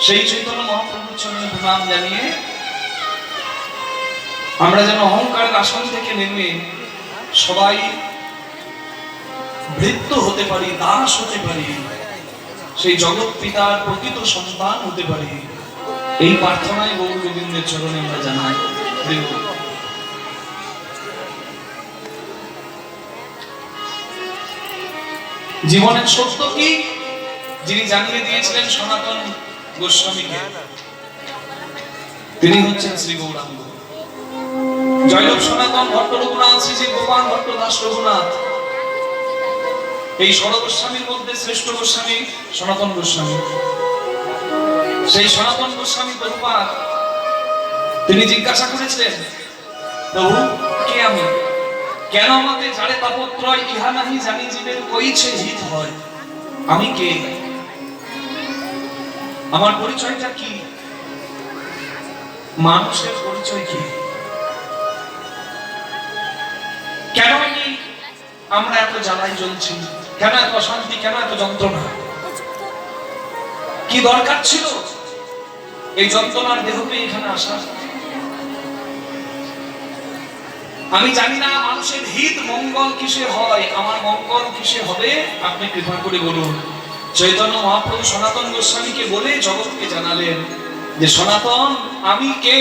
সেই চৈতন্য মহাপ্রভুর চরণে প্রণাম জানিয়ে আমরা যেন অহংকারের আসন থেকে নেমে সবাই ভৃত্য হতে পারি, দাস হতে পারি, সেই জগৎ পিতার প্রকৃত সন্তান হতে পারি, এই প্রার্থনায় গৌর গোবিন্দের চরণে আমরা জানাই। জীবনের সত্য কি যিনি জানিয়ে দিয়েছিলেন সনাতন গোস্বামীকে, তিনি হচ্ছেন শ্রী গৌরাঙ্গ। জয়লোক সনাতন ভট্ট রঘুনাথ, শ্রী গোপাল ভট্ট দাস রঘুনাথ, এই ষড়গোস্বামীর মধ্যে শ্রেষ্ঠ গোস্বামী সনাতন গোস্বামী। সেই সনাতন গোস্বামী প্রভুপাদ তিনি জিজ্ঞাসা করেছিলেন, প্রভু কে আমি, কেন আমাকে যারে তাপত্রয় ইহা নাহি জানি জীবের কইছে হিত হয়, আমি কে, আমার পরিচয়টা কি, মানুষের পরিচয় কি, কেন আমরা এত জ্বালায় জ্বলছি, কেন এত অশান্তি, কেন এত যন্ত্রণা, কি দরকার ছিল এই যন্ত্রণার দেহকে এখানে আসা। আমি জানি না মানুষের হিত মঙ্গল কিসে হয়, আমার মঙ্গল কিসে হবে, আপনি কৃপা করে বলুন। চৈতন্য মহাপ্রভু সনাতন গোস্বামীকে বলে জগৎকে জানালেন যে সনাতন আমি কে,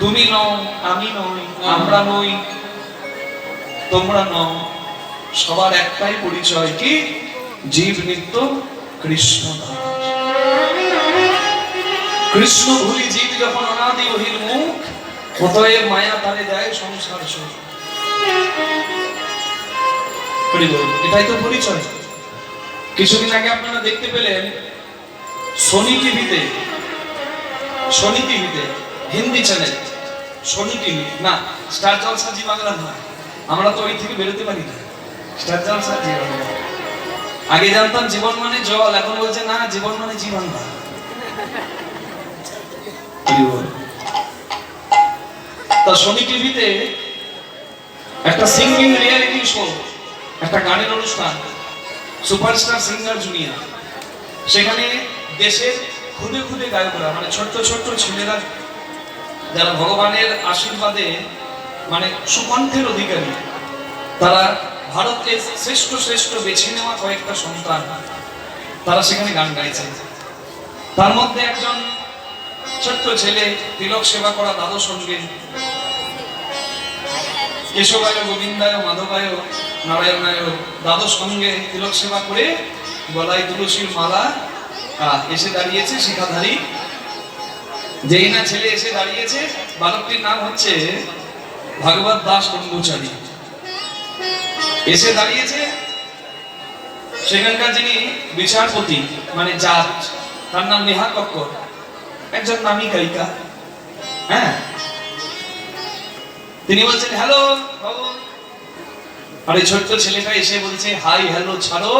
তুমি নও, আমি নই, আমরা নই, তোমরা নও, সবার একটাই পরিচয়, কি জীব নিত্য কৃষ্ণ দাস। কৃষ্ণ ভুলি জীব যখন অনাদি বহির মুখ, অতএব মায়া তারে দেয় সংসার সুখ। এটাই তো পরিচয়। কিছুদিন আগে আপনারা দেখতে পেলেন সোনি টিভিতে হিন্দি চ্যানেল, সোনি টিভি না, স্টার জলসা জি বাংলা নয়, আমরা তো ওই থেকে বেরোতে পারি না, স্টার জলসা জি বাংলা। আগে জানতাম জীবন মানে জল, এখন বলছে না জীবন মানে জি বাংলা। তা সোনি টিভিতে একটা সিঙ্গিং রিয়েলিটি শো, একটা গানের অনুষ্ঠান, সুপারস্টার সিঙ্গার জুনিয়র। সেখানে দেশের খুদে খুদে গায়করা, মানে ছোট্ট ছোট্ট ছেলেরা যারা ভগবানের আশীর্বাদে মানে সুকণ্ঠের অধিকারী, তারা ভারতের শ্রেষ্ঠ শ্রেষ্ঠ বেছে নেওয়া কয়েকটা সন্তান, তারা সেখানে গান গাইছে। তার মধ্যে একজন ছোট্ট ছেলে তিলক সেবা করা দ্বাদশ সঙ্গে, কেশবায় গোবিন্দায় মাধবায় নারায়ণায় দ্বাদশ সঙ্গে তিলক সেবা করে গলায় তুলসীর মালা এসে দাঁড়িয়েছে শিখাধারী। যেই না ছেলে এসে দাঁড়িয়েছে, বালকটির নাম হচ্ছে ভাগবত দাস ব্রহ্মচারী, এসে দাঁড়িয়েছে। সেখানকার যিনি বিচারপতি মানে জাজ, তার নাম নেহা কক্কর, একজন নামী গায়িকা। হ্যাঁ, তিনি বলছেন হ্যালো বাবু, আর এই ছোট্ট ছেলেটা এসে বলছে হাই হ্যালো ছাড়ো,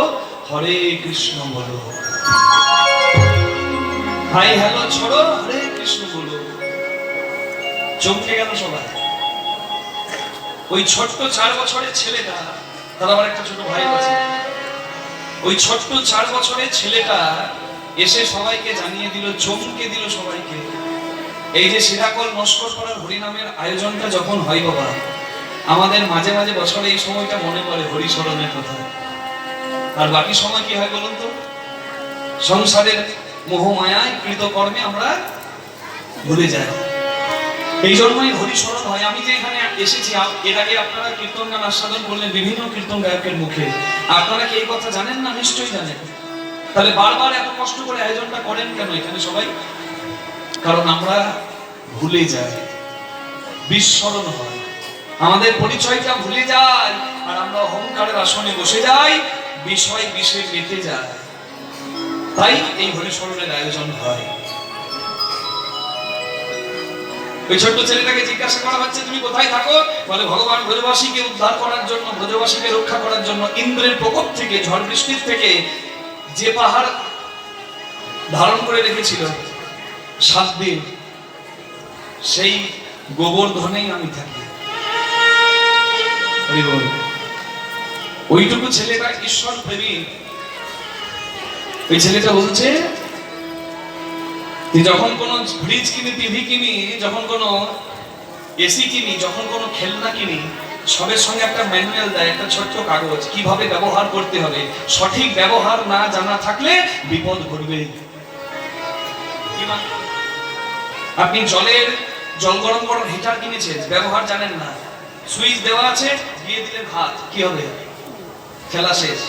হরে কৃষ্ণ বলো, হাই হ্যালো ছাড়ো, হরে কৃষ্ণ বলো। চমকে গেল সবাই। ওই ছোট্ট 4 বছরের ছেলেটা, তার আবার একটা ছোট ভাই আছে, ওই ছোট্ট 4 বছরের ছেলেটা এসে সবাইকে জানিয়ে দিল, চমকে দিল সবাইকে। এই যে সিরাকল নস্কর করার হরিনামের আয়োজনটা যখন হয় বাবা, আমাদের মাঝে মাঝে বছরে এই সময়টা মনে পড়ে হরিস্মরণের কথা। আর বাকি সময় কি হয় বলুন তো, সংসারের মোহমায়ায় কৃতকর্মে আমরা ভুলে যাই। এই জন্যই হরিস্মরণ হয়। আমি যে এখানে এসেছি, এর আগে আপনারা কীর্তন গান আস্বাদন করলেন বিভিন্ন কীর্তন গায়কের মুখে, আপনারা কি এই কথা জানেন না? নিশ্চয়ই জানেন। তাহলে বারবার এত কষ্ট করে আয়োজনটা করেন কেন এখানে সবাই? কারণ আমরা ভুলে যাই, বিস্মরণ হয়, আমাদের পরিচয়টা ভুলে যাই, আর আমরা অহংকারের আসনে বসে যাই, বিষয় বিষে মেতে যায়। তাই এই হরিস্মরণের আয়োজন হয়। ওই ছোট্ট ছেলেটাকে জিজ্ঞাসা করা হচ্ছে তুমি কোথায় থাকো? বলে ভগবান ব্রজবাসীকে উদ্ধার করার জন্য, ব্রজবাসীকে রক্ষা করার জন্য ইন্দ্রের প্রকোপ থেকে, ঝড় বৃষ্টির থেকে যে পাহাড় ধারণ করে রেখেছিল 7 দিন, সেই গোবর্ধনেই আমি থাকি। ওইটুকু ছেলেটা ঈশ্বর প্রেমী। ওই ছেলেটা বলছে তুই যখন কোনো ফ্রিজ কিনি, টিভি কিনি, যখন কোনো এসি কিনি, যখন কোনো খেলনা কিনি, সবের সঙ্গে একটা ম্যানুয়াল দেয়, একটা ছোট্ট কাগজ, কিভাবে ব্যবহার করতে হবে। সঠিক ব্যবহার না জানা থাকলে বিপদ ঘটবে। আপনি জল গরম করার হিটার কিনেছেন, ব্যবহার জানেন না, সুইচ দেওয়া আছে, দিয়ে দিলে ভাত, কি হবে? খেলা শেষ।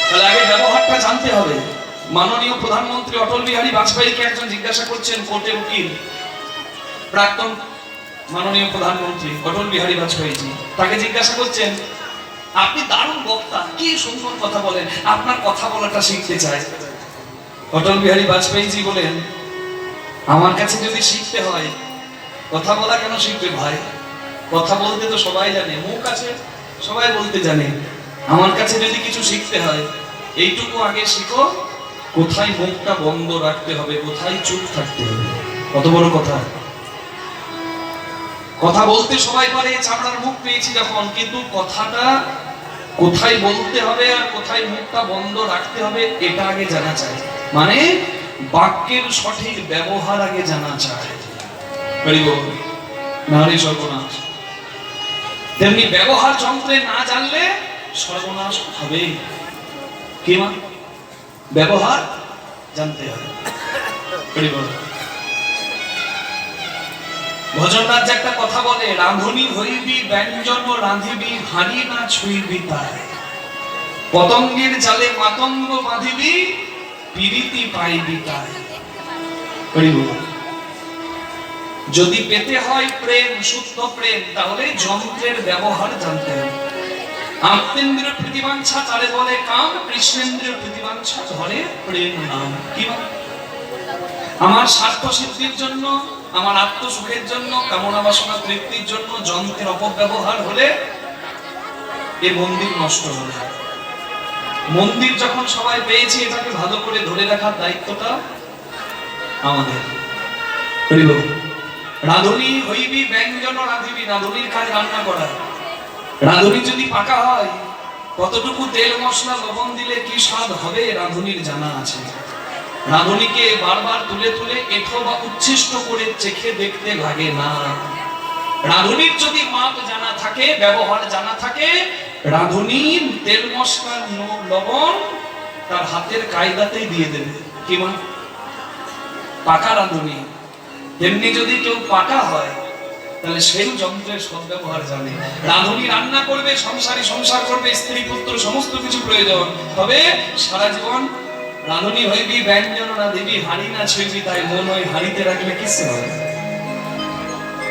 তাহলে আগে ব্যবহারটা জানতে হবে। মাননীয় প্রধানমন্ত্রী অটল বিহারী বাজপেয়ীকে একজন জিজ্ঞাসা করছেন, কোর্টের উকিল, প্রাক্তন মাননীয় প্রধানমন্ত্রী অটল বিহারী বাজপেয়ীজি তাকে জিজ্ঞাসা করছেন, আপনি দারুণ বক্তা, কি সুন্দর কথা বলেন, আপনার কথা বলাটা শিখতে চাই। অটল বিহারী বাজপেয়ীজি বলেন, আমার কাছে যদি শিখতে হয়, কথা বলা কেন শিখবে ভাই? কথা বলতে তো সবাই জানে, মুখ আছে, সবাই বলতে জানে। আমার কাছে যদি কিছু শিখতে হয়, এইটুকু আগে শিখো, কোথায় মুখটা বন্ধ রাখতে হবে, কোথায় চুপ থাকতে হবে। কত বড় কথা! কথা বলতে সবাই পারে, চামড়ার মুখ পেয়েছি যখন, কিন্তু কথাটা কোথায় বলতে হবে আর কোথায় মুখটা বন্ধ রাখতে হবে এটা আগে জানা চাই। মানে বাক্যের সঠিক ব্যবহার আগে জানা চাই। নারী সর্বনাশ। তেমনি ব্যবহার যন্ত্রে না জানলে সর্বনাশ হবে। কি মা? ব্যবহার জানতে হবে। ভজনরাজ একটা কথা বলে, রাঁধুনি হইবি ব্যঞ্জন রাঁধিবি, হাঁড়ি না ছুঁইবি তাই। পতঙ্গের জালে মাতঙ্গ বাঁধিবি, পিরিতি পাইবি তাই। যদি পেতে হয় প্রেম, শুদ্ধ প্রেম, তাহলে যন্ত্রের ব্যবহার জানতে হবে। আত্মেন্দ্রিয় প্রীতিবাঞ্ছা তারে বলে কাম, কৃষ্ণেন্দ্রিয় প্রীতিবাঞ্ছা ধরে প্রেম নাম। কি আমার স্বার্থ সিদ্ধির জন্য, আমার আত্মসুখের জন্য, কামনা বাসনা তৃপ্তির জন্য যন্ত্রের অপব্যবহার হলে এ মন্দির নষ্ট হবে। মন্দির যখন সবাই পেয়েছি, এটাকে ভালো করে ধরে রাখার দায়িত্বটা আমাদের। রাঁধুনি হইবি ব্যঞ্জন রাঁধিবি, রাঁধুনির কাজ রান্না করা। রাঁধুনি যদি পাকা হয়, কতটুকু তেল মশলা লবণ দিলে কি স্বাদ হবে রাঁধুনির জানা আছে। রাঁধুনিকে বারবার তুলে তুলে এঠো বা উচ্ছিষ্ট করে চেখে দেখতে লাগে না। রাঁধুনির যদি মাপ জানা থাকে, ব্যবহার জানা থাকে, রাঁধুনির তেল মশলা লবণ তার হাতের কায়দাতেই দিয়ে দেবে। কি মা? পাকা রাঁধুনি। তেমনি যদি কেউ পাকা হয়, তাহলে সেই যন্ত্রের সদ্ব্যবহার জানে। রাঁধুনি রান্না করবে, সংসারী সংসার করবে, স্ত্রী পুত্র সমস্ত কিছু প্রয়োজন, তবে সারা জীবন রাঁধুনি হইবি ব্যঞ্জন রাঁধিবি, হাঁড়ি না ছুঁইবি তাই। মন ওই হাঁড়িতে রাখলে কিসে হবে?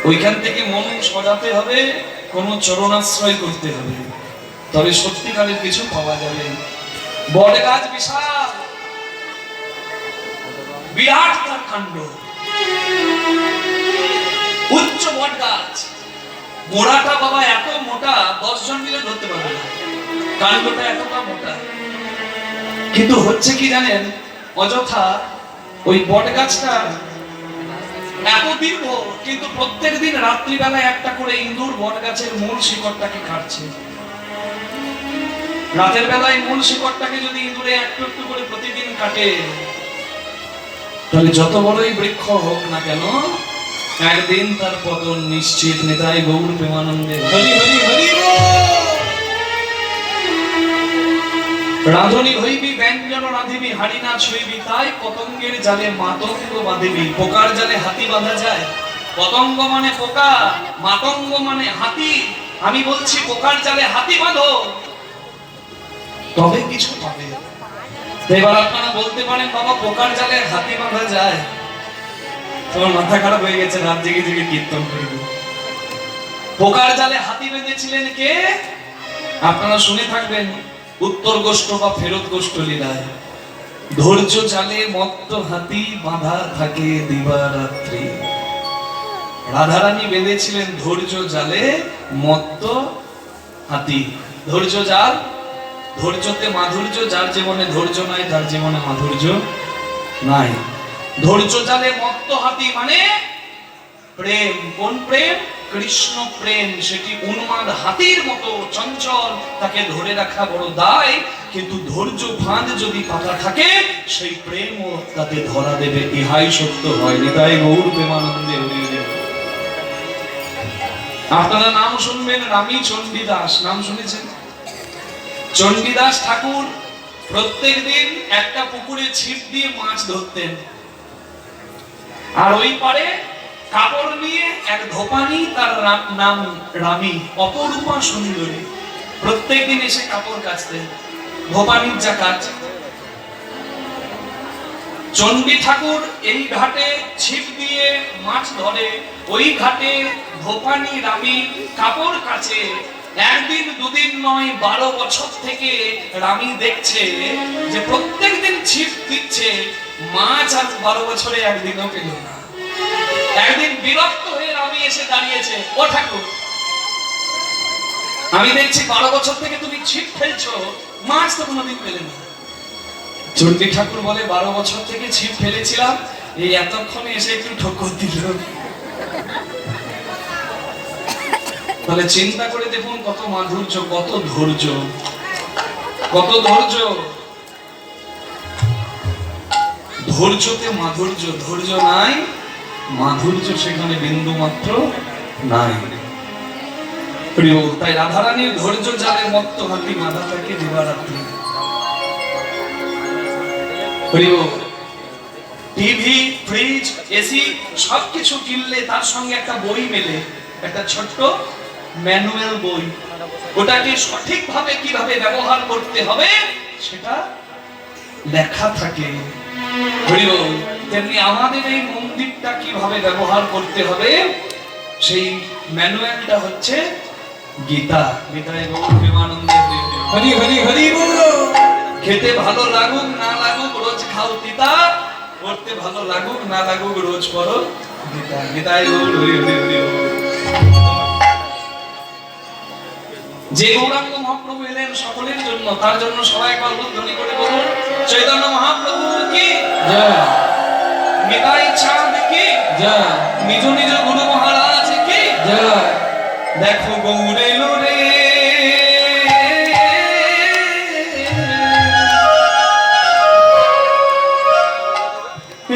ওইখান থেকে মন সজাতে হবে, কোন চরণাশ্রয় করতে হবে, তবে সত্যিকারের কিছু পাওয়া যাবে। বট গাছ বিশাল, বিরাট তার কাণ্ড, উচ্চ বট গাছ, গোড়াটা বাবা এত মোটা 10 জন মিলে ধরতে পারবে না, কাণ্ডটা এতটা মোটা। কিন্তু হচ্ছে কি জানেন, অযথা ওই বট গাছটা এত দীর্ঘ, কিন্তু প্রত্যেক দিন রাত্রিবেলায় একটা করে ইঁদুর বট গাছের মূল শিকড়টাকে কাটছে। রাতের বেলায় মূল শিকড়টাকে যদি ইঁদুরে একটু একটু করে প্রতিদিন কাটে, তাহলে যত বড়ই বৃক্ষ হোক না কেন, একদিন তার পতন নিশ্চিত। নেতাই গৌর প্রেমানন্দে হরি হরি হরি। রাঁধুনি হইবি ব্যঞ্জন রাঁধিবি, হাঁড়ি না ছুঁইবি তাই। পতঙ্গের জালে মাতঙ্গ বাঁধিবি। পোকার জালে হাতি বাঁধা যায়? পতঙ্গ মানে পোকা, মাতঙ্গ মানে হাতি। আমি বলছি পোকার জালে হাতি বাঁধো, তবে কিছু পাবে। এবার আপনারা বলতে পারেন, বাবা পোকার জালে হাতি বাঁধা যায়? তোমার মাথা খারাপ হয়ে গেছে, রাত জেগে জেগে কীর্তন করবে। পোকার জালে হাতি বেঁধেছিলেন কে? আপনারা শুনে থাকবেন উত্তর গোষ্ঠ বা ফেরত গোষ্ঠ লীলায়। ধৈর্য জালে মত্ত হাতি বাঁধা থাকে দিবারাত্রি। রাধারানী বেঁধেছিলেন ধৈর্য জালে মত্ত হাতি। ধৈর্য জাল, ধৈর্যতে মাধুর্য, যার জীবনে ধৈর্য নাই তার জীবনে মাধুর্য নাই। ধৈর্য জালে মত্ত হাতি মানে প্রেম। কোন প্রেম? কৃষ্ণ প্রেম সেটি উন্মাদ হাতির মতো চঞ্চল, তাকে ধরে রাখা বড় দায়, কিন্তু ধৈর্য ফাঁদ যদি পাতা থাকে সেই প্রেমও তাতে ধরা দেবে, ইহাই সত্য হয়। নিতাই গৌর প্রেমানন্দে হরি হরি। আপনারা নাম শুনবেন রামী চণ্ডীদাস, নাম শুনেছেন? চণ্ডীদাস ঠাকুর প্রত্যেক দিন একটা পুকুরে ছিপ দিয়ে মাছ ধরতেন, আর ওই পারে কাপড় নিয়ে এক ধোপানি, তার নাম রামী, অপরূপা সুন্দরী, প্রত্যেক দিন এসে কাপড় কাচতেন, ধোপানির যা কাজ। চণ্ডী ঠাকুর এই ঘাটে ছিপ দিয়ে মাছ ধরে, ওই ঘাটে ধোপানি রামী কাপড় কাচে। একদিন দুদিন নয়, 12 বছর থেকে রামী দেখছে যে প্রত্যেক দিন ছিপ দিচ্ছে, মাছ আজ 12 বছরে একদিনও পেল না। একদিন বিরক্ত হয়ে রামী এসে দাঁড়িয়েছে, ও ঠাকুর, আমি দেখছি 12 বছর থেকে তুমি ছিপ ফেলছো, মাছ তো কোনোদিন পেলে না। চণ্ডী ঠাকুর বলে, 12 বছর থেকে ছিপ ফেলেছিলাম, এই এতক্ষণে এসে একটু ঠোকর দিল। তাহলে চিন্তা করে দেখুন কত মাধুর্য, কত ধৈর্য, কত ধৈর্য। ধৈর্যতে মাধুর্য, ধৈর্য নাই মাধুর্য সেখানে বিন্দু মাত্র নাই। তাই রাধারানীর ধৈর্য জালে মত্ত হাতি মাথা থাকে দিবারাত্রি। টিভি, ফ্রিজ, এসি সবকিছু কিনলে তার সঙ্গে একটা বই মেলে, একটা ছোট্ট ম্যানুয়াল বই, ওটাকে সঠিকভাবে কিভাবে ব্যবহার করতে হবে সেটা লেখা থাকে। তেমনি আমাদের এই মন্দিরটা কিভাবে ব্যবহার করতে হবে সেই ম্যানুয়ালটা হচ্ছে গীতা। গীতায় প্রেমানন্দে হরি হরি হরি বল। খেতে ভালো লাগুক না লাগুক রোজ খাও তিতা, করতে ভালো লাগুক না লাগুক রোজ করো গীতা। গীতায় হরি হরি হরি বল। যে গৌরাঙ্গ মহাপ্রভু এলেন সকলের জন্য, তার জন্য সবাই একবার ধ্বনি করে বলুন, চৈতন্য মহাপ্রভু কি জয়, নিতাই চাঁদ কি জয়, নিজ নিজ গুরু মহারাজ কি জয়। দেখো গৌরে লোরে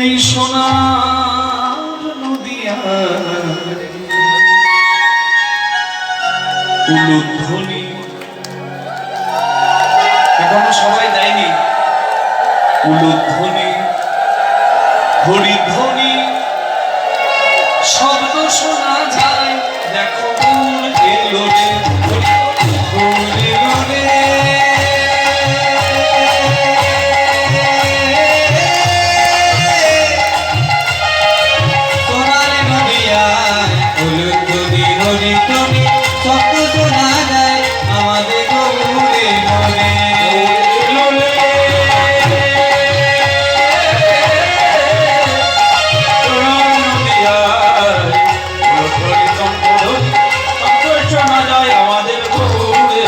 এই সোনার নদিয়া, উলুধ্বনি এখনো সবাই দেয়নি, উলুধ্বনি হরিধ্বনি শব্দ শোনা যায়। দেখো গৌর এলো রে, গৌর এলো রে, সোনার নদিয়ায় উলুধ্বনি হরিধ্বনি শব্দ শোনা যায় আমাদের গৌরে মনে। শোনা যায় আমাদের গৌরে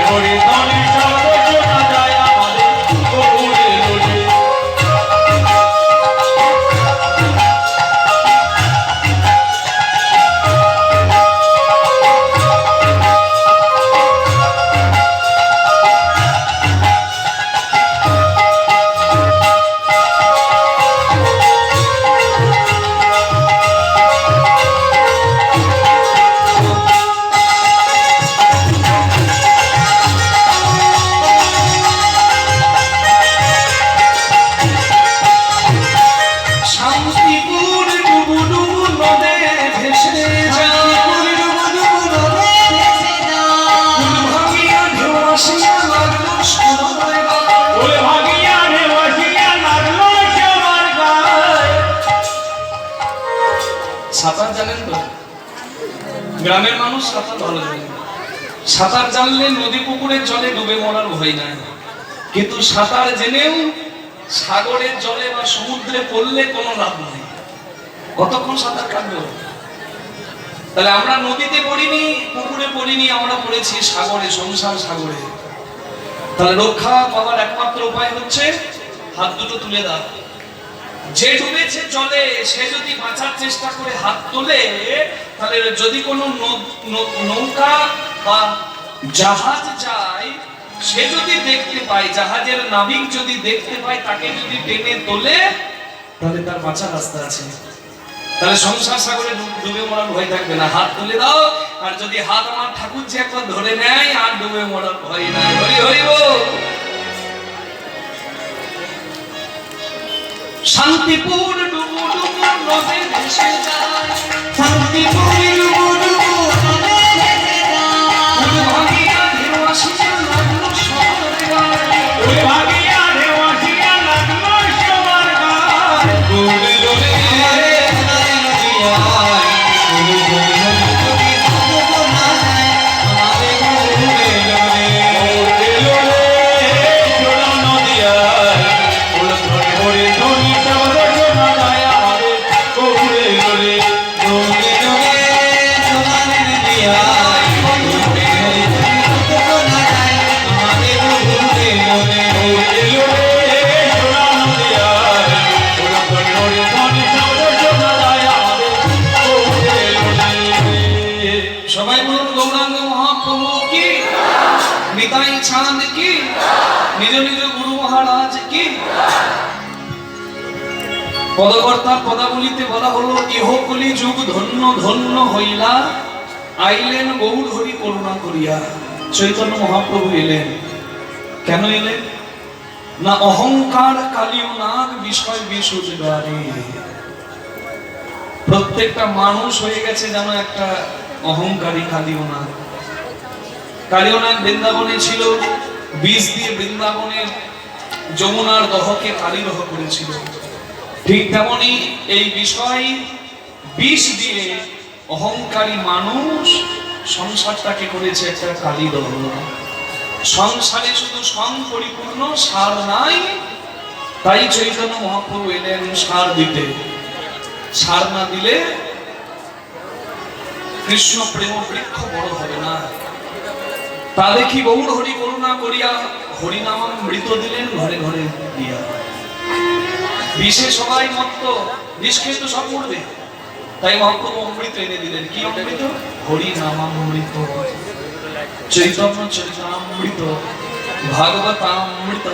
হরি গ্রামের মানুষ সাঁতার ভালো জানে, সাঁতার জানলে নদী পুকুরের জলে ডুবে মরার ভয় নাই, কিন্তু সাঁতার জেনেও সাগরের জলে বা সমুদ্রে পড়লে কোনো লাভ নাই। কতক্ষণ সাঁতার কাটবো? তাহলে আমরা নদীতে পড়িনি, পুকুরে পড়িনি, আমরা পড়েছি সাগরে, সংসার সাগরে। তাহলে রক্ষা পাওয়ার একমাত্র উপায় হচ্ছে হাত দুটো তুলে দাও। যে ডুবেছে জলে সে যদি বাঁচার চেষ্টা করে হাত তোলে, তাহলে যদি কোনো নৌকা বা জাহাজ যায়, সে যদি দেখতে পায়, জাহাজের নাবিক যদি দেখতে পায়, তাকে যদি টেনে তোলে, তাহলে তার বাঁচার রাস্তা আছে। তাহলে সংসার সাগরে ডুবে মরার ভয় থাকবে না। হাত তুলে দাও, আর যদি হাত আমার ঠাকুর যে একবার ধরে নেয়, আর ডুবে মরার ভয় নাই। হরি হরি বল। শান্তিপুর ডুবু ডুবু নদে ভেসে যায়, শান্তিপুর ডুবু ডুবু নদে ভেসে যায়, ফুল ভাঙিয়া ঢেউ আসিয়া লাগলো সবার গায়ে, ফুল ভাঙিয়া ঢেউ আসিয়া লাগলো সবার গায়ে, ডুবে ডুবে চাঁদ কি, নিজ নিজ গুরু মহারাজ কি। পদকর্তার পদাবলিতে বলা হলো, ইহ কলি যুগ ধন্য ধন্য হইলা, আইলেন গৌর হরি করুণা করিয়া। চৈতন্য মহাপ্রভু এলেন। কেন এলেন? না অহংকার কালিও নাগ বিষয় বিশুজগারে। প্রত্যেকটা মানুষ হয়ে গেছে যেন একটা অহংকারী কালিও নাগ। কালিয়নাথ বৃন্দাবনে ছিল, বিষ দিয়ে বৃন্দাবনের যমুনার দহকে কালিদহ করেছিল। ঠিক তেমনি এই বিষয় বিষ দিয়ে অহংকারী মানুষ সংসারটাকে করেছে একটা কালিদহ। সংসারে শুধু সং পরিপূর্ণ, সার নাই। তাই চৈতন্য মহাপ্রভু এলেন সার দিতে। সার না দিলে কৃষ্ণ প্রেম বৃক্ষ বড় হবে না। তা দেখি গৌর হরি করুণা করিয়া হরিনাম মৃত দিলেন ঘরে ঘরে দিয়া। বিষে সবাই মত্ত, বিষ খেয়ে তো সব মরবে। তাই মহাপ্রভু অমৃত এনে দিলেন। কি অমৃত? হরিনামামৃত, চৈতন্য চরিতামৃত, ভাগবতামৃত,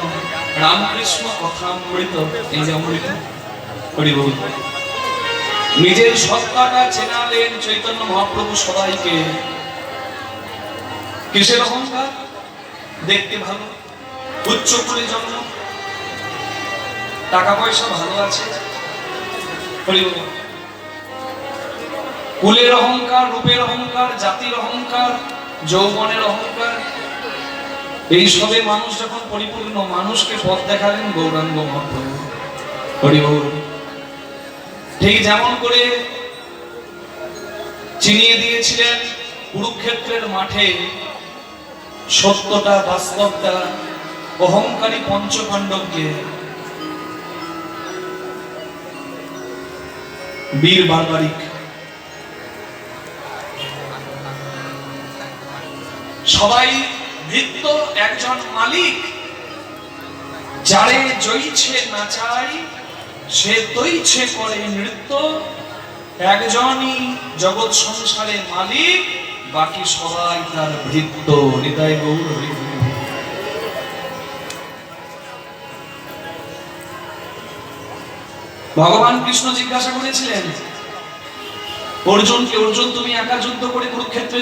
রামকৃষ্ণ কথামৃত। এই যে অমৃত, হরি বল। নিজের সত্তাটা চেনালেন চৈতন্য মহাপ্রভু সবাইকে। কিসের অহংকার? দেখতে ভালো, উচ্চ কুলে জন্ম, টাকা পয়সা ভালো আছে, কুলের অহংকার, রূপের অহংকার, জাতির অহংকার, যৌবনের অহংকার। এই সবে মানুষ যখন পরিপূর্ণ, মানুষকে পথ দেখালেন গৌরাঙ্গ মহাপ্রভু। হরি বল। ঠিক যেমন করে চিনিয়ে দিয়েছিলেন কুরুক্ষেত্রের মাঠে সত্যটা, বাস্তবটা, অহংকারী পঞ্চপাণ্ডবকে। বীর বারবারিক সবাই ভৃত্য, একজন মালিক যারে জয়ীছে নাচাই, সে তৈছে করে নৃত্য। একজনই জগৎ সংসারে মালিক, বাকি সবাই তার ভৃত্য। হৃদয় গৌর হরি হরি। ভগবান কৃষ্ণ জিজ্ঞাসা করেছিলেন অর্জুনকে, অর্জুন তুমি একা যুদ্ধ করে কুরুক্ষেত্রে